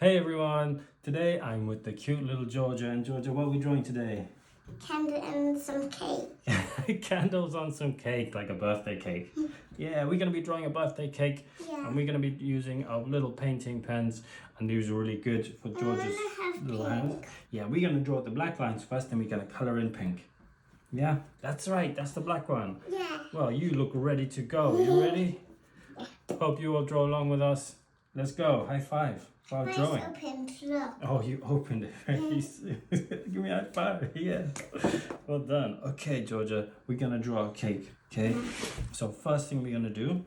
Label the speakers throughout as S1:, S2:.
S1: Hey everyone, today I'm with the cute little Georgia. And Georgia, what are we drawing today?
S2: Candle and some cake.
S1: Candles on some cake, like a birthday cake. Yeah, we're going to be drawing a birthday cake.
S2: Yeah.
S1: And we're going to be using our little painting pens. And these are really good for Georgia's little hands. Yeah, we're going to draw the black lines first, then we're going to color in pink. Yeah, that's right, that's the black one.
S2: Yeah.
S1: Well, you look ready to go. You ready? Hope you will draw along with us. Let's go. High five. While drawing.
S2: Opened, look.
S1: Oh, you opened it very soon. Give me a high five. Yeah. Well done. Okay, Georgia, we're going to draw a cake. Okay. So first thing we're going to do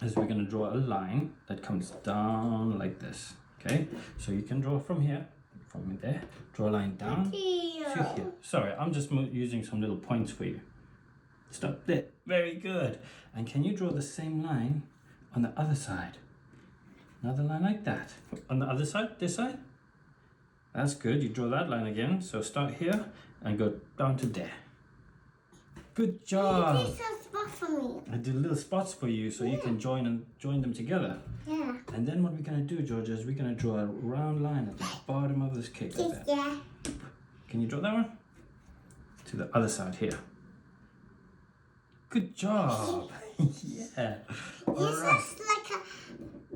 S1: is we're going to draw a line that comes down like this. Okay. So you can draw from here, from there. Draw a line down to here. Sorry, I'm just using some little points for you. Stop there. Very good. And can you draw the same line on the other side? Another line like that. On the other side, this side. That's good. You draw that line again. So start here and go down to there. Good job.
S2: You did some spot for me.
S1: I did little spots for you so you can join them together.
S2: Yeah.
S1: And then what we're going to do, Georgia, is we're going to draw a round line at the bottom of this cake like that.
S2: Yeah.
S1: Can you draw that one? To the other side here. Good job. Yeah. All
S2: This
S1: right.
S2: is like a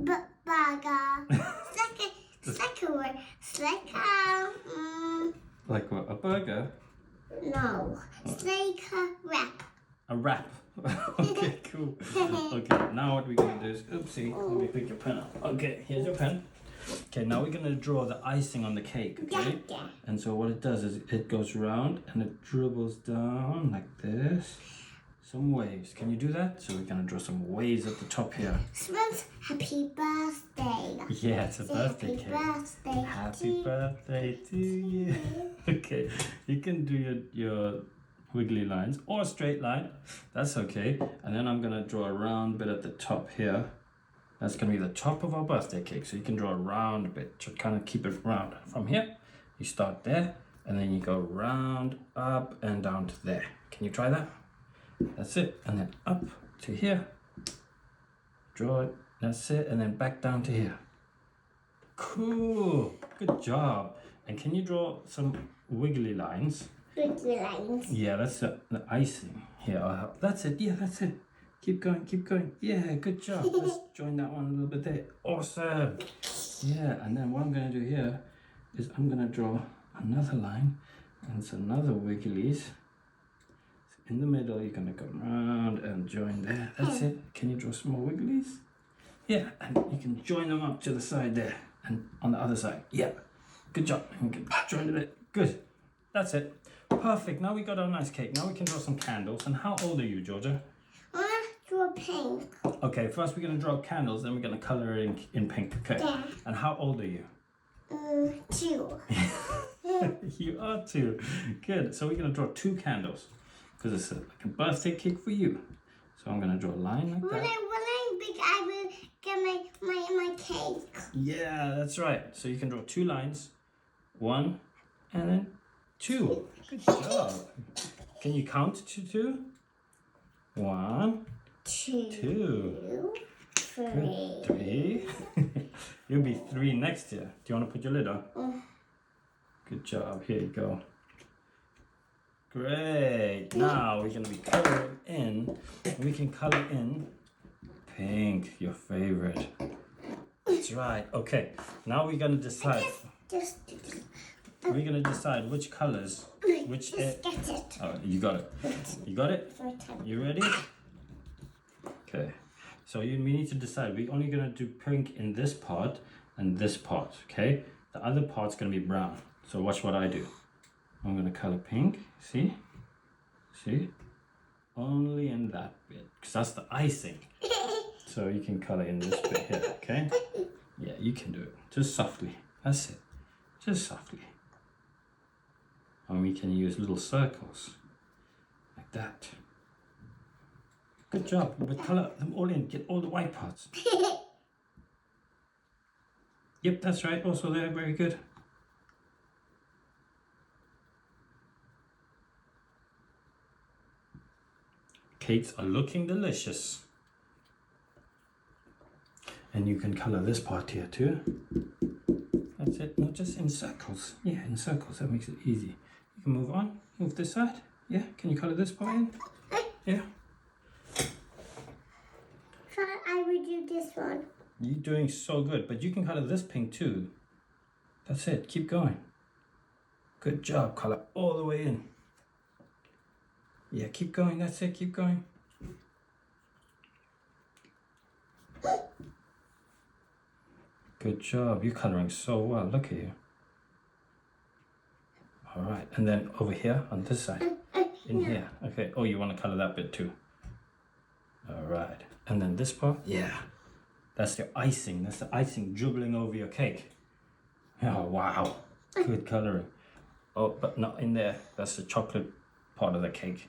S2: burger.
S1: Like what? A burger?
S2: No. It's like a wrap.
S1: A wrap. Okay, cool. Okay, now what we're going to do is, oopsie, let me pick your pen up. Okay, here's your pen. Okay, now we're going to draw the icing on the cake, okay?
S2: Yeah.
S1: And so what it does is it goes round and it dribbles down like this. Some waves. Can you do that? So we're going to draw some waves at the top here.
S2: Smells happy birthday.
S1: Yeah, it's a birthday
S2: Happy
S1: cake.
S2: birthday.
S1: Happy birthday to you. Okay, you can do your wiggly lines or a straight line. That's okay. And then I'm going to draw a round bit at the top here. That's going to be the top of our birthday cake. So you can draw a round bit to kind of keep it round. From here, you start there and then you go round, up and down to there. Can you try that? That's it. And then up to here. Draw it. That's it. And then back down to here. Cool. Good job. And can you draw some wiggly lines?
S2: Wiggly lines.
S1: Yeah, that's the icing. Here, that's it. Yeah, that's it. Keep going, keep going. Yeah, good job. Let's join that one a little bit there. Awesome. Yeah, and then what I'm going to do here is I'm going to draw another line. And it's another wigglies. In the middle, you're going to go around and join there. That's it. Can you draw some more wigglies? Yeah, and you can join them up to the side there. And on the other side. Yeah. Good job. And you can join it. Good. That's it. Perfect. Now we got our nice cake. Now we can draw some candles. And how old are you, Georgia?
S2: I want to draw pink.
S1: Okay, first we're going to draw candles, then we're going to color it in pink. Okay.
S2: Yeah.
S1: And how old are you?
S2: 2.
S1: You are 2. Good. So we're going to draw 2 candles because it's like a birthday cake for you. So I'm going to draw a line like that.
S2: When I'm big, I will get my cake.
S1: Yeah, that's right. So you can draw 2 lines. 1 and then 2. Good job. Can you count to 2? 1, 2,
S2: 3.
S1: 3. You'll be 3 next year. Do you want to put your lid on? Good job. Here you go. Great. Now we're going to be coloring in. We can color in pink, your favorite. That's right. Okay. Now we're going to decide. We're going to decide which colors. Which.
S2: Just get it.
S1: Oh, you got it. You got it? You ready? Okay. So we need to decide. We're only going to do pink in this part and this part. Okay. The other part's going to be brown. So watch what I do. I'm going to color pink. See? See? Only in that bit. Because that's the icing. So you can color in this bit here. Okay? Yeah, you can do it. Just softly. That's it. Just softly. And we can use little circles. Like that. Good job. But color them all in. Get all the white parts. Yep, that's right. Also there. Very good. Cakes are looking delicious. And you can color this part here too. That's it. Not just in circles. Yeah, in circles. That makes it easy. You can move on. Move this side. Yeah. Can you color this part in? Yeah.
S2: So I will do this one.
S1: You're doing so good. But you can color this pink too. That's it. Keep going. Good job. Color all the way in. Yeah, keep going. That's it. Keep going. Good job. You're coloring so well. Look at you. All right. And then over here on this side. In here. Okay. Oh, you want to color that bit too. All right. And then this part. Yeah. That's your icing. That's the icing dribbling over your cake. Oh, wow. Good coloring. Oh, but not in there. That's the chocolate part of the cake.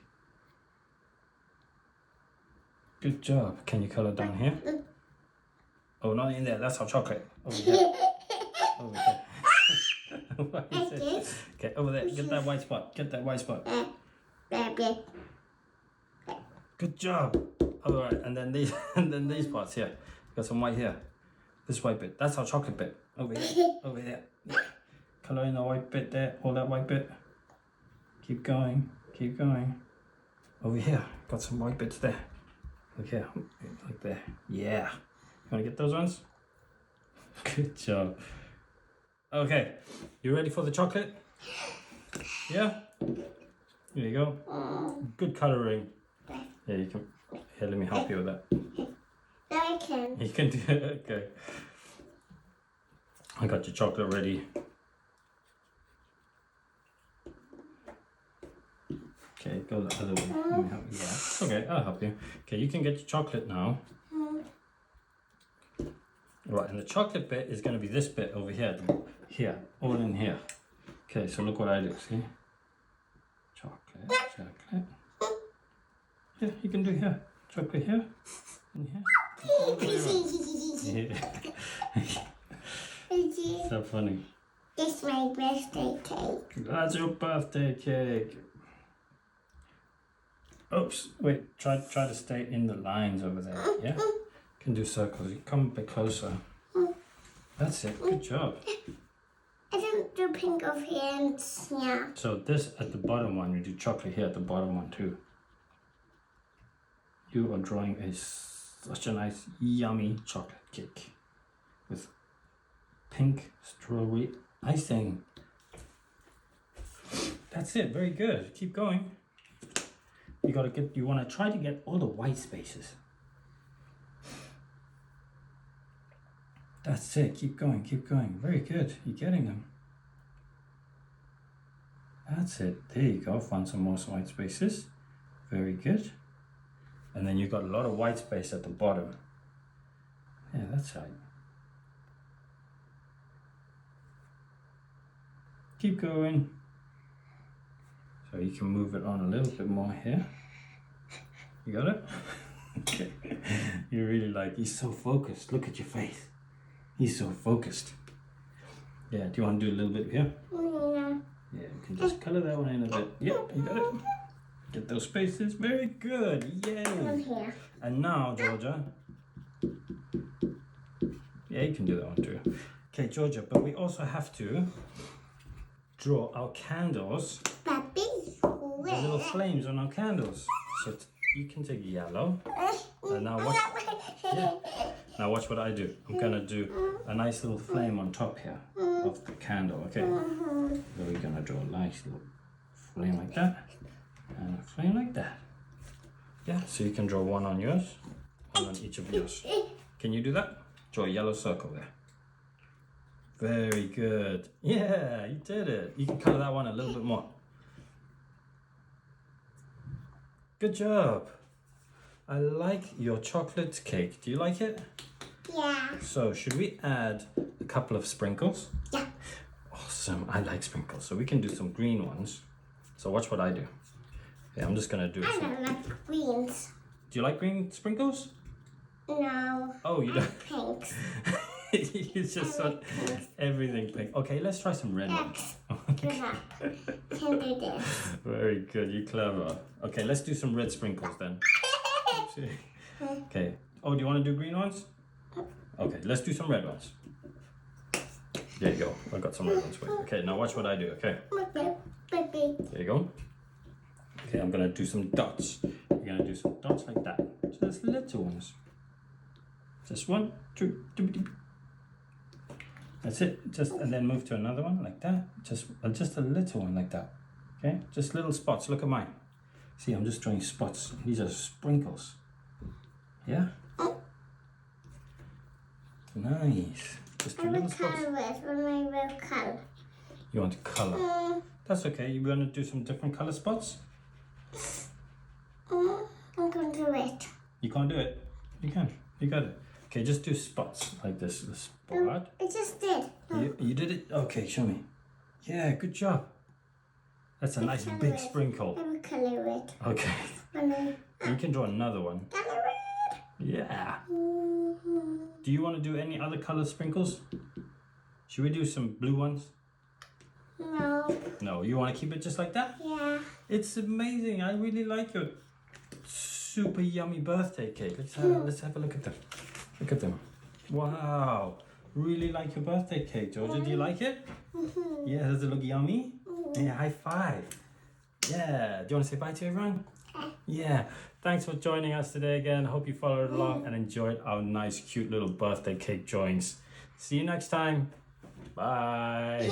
S1: Good job. Can you color down here? Oh, not in there. That's our chocolate. Over here. Over here. What is it? Okay, over there. Get that white spot. Get that white spot. Good job. All right, and then these, and then these parts here. Got some white here. This white bit. That's our chocolate bit. Over here. Over here. Yeah. Color in the white bit there. All that white bit. Keep going. Keep going. Over here. Got some white bits there. Look here. Like there. Yeah. You want to get those ones? Good job. Okay. You ready for the chocolate? Yeah? Here you go. Good coloring. Yeah, you can. Here, let me help you with that.
S2: I can.
S1: You can do it. Okay. I got your chocolate ready. Okay, go the other way. Let me help you. Yeah. Okay, I'll help you. Okay, you can get your chocolate now. Right, and the chocolate bit is going to be this bit over here. Here, all in here. Okay, so look what I do, see? Chocolate, chocolate. Yeah, you can do here. Chocolate here, and here. All the way around. Yeah. So funny.
S2: It's my birthday cake.
S1: That's your birthday cake. Oops, wait, try to stay in the lines over there, yeah? Can do circles. You come a bit closer. That's it. Good job.
S2: I don't do pink over here and yeah.
S1: So this at the bottom one, you do chocolate here at the bottom one too. You are drawing such a nice, yummy chocolate cake with pink strawberry icing. That's it. Very good. Keep going. You want to try to get all the white spaces. That's it. Keep going. Keep going. Very good. You're getting them. That's it. There you go. Find some more white spaces. Very good. And then you've got a lot of white space at the bottom. Yeah, that's right. Keep going. So you can move it on a little bit more here. You got it? Okay. You really he's so focused. Look at your face. He's so focused. Yeah, do you want to do a little bit here?
S2: Yeah.
S1: Yeah, you can just color that one in a bit. Yep, you got it. Get those spaces. Very good. Yay.
S2: I'm here.
S1: And now, Georgia. Yeah, you can do that one too. Okay, Georgia, but we also have to draw our candles.
S2: Papi.
S1: The little flames on our candles. So you can take yellow. And now watch. Yeah. Now watch what I do. I'm gonna do a nice little flame on top here of the candle. Okay. So we're gonna draw a nice little flame like that, and a flame like that. Yeah. So you can draw one on yours, one on each of yours. Can you do that? Draw a yellow circle there. Very good. Yeah, you did it. You can color that one a little bit more. Good job. I like your chocolate cake. Do you like it?
S2: Yeah.
S1: So should we add a couple of sprinkles?
S2: Yeah.
S1: Awesome. I like sprinkles. So we can do some green ones. So watch what I do. Okay, I'm just gonna do
S2: I
S1: some.
S2: don't like greens.
S1: Do you like green sprinkles?
S2: No.
S1: Oh, you don't.
S2: Pinks.
S1: You just want everything pink. Okay, let's try some red ones.
S2: Good up. Can do this.
S1: Very good. You clever. Okay, let's do some red sprinkles then. Okay. Oh, do you want to do green ones? Okay, let's do some red ones. There you go. I got some red ones for you. Okay, now watch what I do, okay?
S2: Baby.
S1: There you go. Okay, I'm gonna do some dots. You're gonna do some dots like that. Just little ones. Just 1, 2, 3. That's it. Just and then move to another one like that. Just a little one like that. Okay, just little spots. Look at mine. See, I'm just drawing spots. These are sprinkles. Yeah. Nice. Just
S2: I
S1: two
S2: will
S1: little spots.
S2: color it when I will color.
S1: You want to color? That's okay. You want to do some different color spots?
S2: I'm going to do it.
S1: You can't do it. You can. You got it. Okay, just do spots like this. The spot.
S2: I just did.
S1: You did it? Okay, show me. Yeah, good job. That's a nice big sprinkle.
S2: I will color it.
S1: Okay. You can draw another one.
S2: Color it.
S1: Yeah. Do you want to do any other color sprinkles? Should we do some blue ones?
S2: No.
S1: No, you want to keep it just like that?
S2: Yeah.
S1: It's amazing. I really like your super yummy birthday cake. Let's have a look at them. Look at them. Wow. Really like your birthday cake, Georgia. Do you like it? Yeah, does it look yummy? Yeah, high five. Yeah. Do you want to say bye to everyone? Yeah. Thanks for joining us today again. Hope you followed along and enjoyed our nice, cute little birthday cake drawings. See you next time. Bye.